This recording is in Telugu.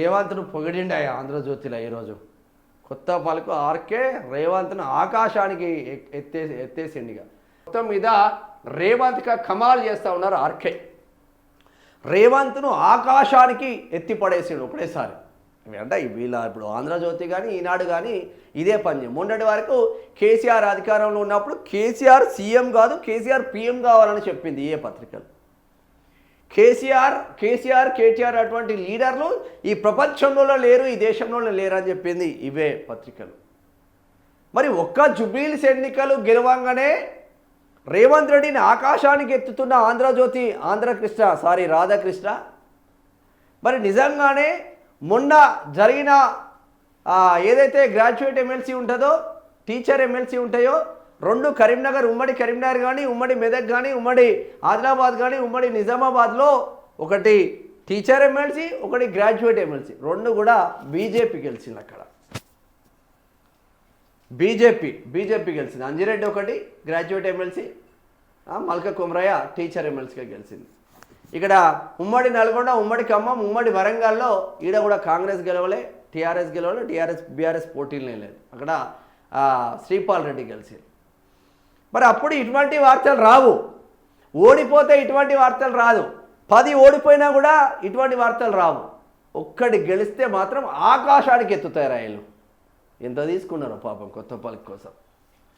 రేవంత్ను పొగిడిండి ఆంధ్రజ్యోతిలో ఈరోజు కొత్త పలుకు ఆర్కే రేవంత్ను ఆకాశానికి ఎత్తేసిండిగా మొత్తం మీద రేవంత్గా కమాల్ చేస్తూ ఉన్నారు ఆర్కే. రేవంత్ను ఆకాశానికి ఎత్తిపడేసిండు ఒకటేసారి. అంటే వీళ్ళ ఇప్పుడు ఆంధ్రజ్యోతి కానీ ఈనాడు కానీ ఇదే పని. మొన్నటి వరకు కేసీఆర్ అధికారంలో ఉన్నప్పుడు కేసీఆర్ సీఎం కాదు కేసీఆర్ పీఎం కావాలని చెప్పింది ఏ పత్రికలు. కేటీఆర్ అటువంటి లీడర్లు ఈ ప్రపంచంలో లేరు, ఈ దేశంలో లేరు అని చెప్పింది ఇవే పత్రికలు. మరి ఒక్క జుబ్లీహిల్స్ ఎన్నికలు గెలవంగానే రేవంత్ రెడ్డిని ఆకాశానికి ఎత్తుతున్న ఆంధ్రజ్యోతి రాధాకృష్ణ మరి నిజంగానే మొన్న జరిగిన ఏదైతే గ్రాడ్యుయేట్ ఎమ్మెల్సీ ఉంటుందో టీచర్ ఎమ్మెల్సీ ఉంటాయో రెండు కరీంనగర్, ఉమ్మడి కరీంనగర్ కానీ ఉమ్మడి మెదక్ కానీ ఉమ్మడి ఆదిలాబాద్ కానీ ఉమ్మడి నిజామాబాద్లో ఒకటి టీచర్ ఎమ్మెల్సీ ఒకటి గ్రాడ్యుయేట్ ఎమ్మెల్సీ రెండు కూడా బీజేపీ గెలిచింది. అక్కడ బీజేపీ గెలిచింది. అంజిరెడ్డి ఒకటి graduate MLC, Malka Kumaraiah teacher ఎమ్మెల్సీగా గెలిచింది. ఇక్కడ ఉమ్మడి నల్గొండ, ఉమ్మడి ఖమ్మం, ఉమ్మడి వరంగల్లో ఈడ కూడా కాంగ్రెస్ గెలవలే, టీఆర్ఎస్ గెలవలే, బీఆర్ఎస్ పోటీలనే లేదు. అక్కడ శ్రీపాల్ రెడ్డి గెలిచింది. మరి అప్పుడు ఇటువంటి వార్తలు రావు, ఓడిపోతే ఇటువంటి వార్తలు రాదు. 10 ఓడిపోయినా కూడా ఇటువంటి వార్తలు రావు. ఒక్కటి గెలిస్తే మాత్రం ఆకాశానికి ఎత్తుతాయి రైలు. ఎంత తీసుకున్నారో పాపం కొత్త పలుకు కోసం.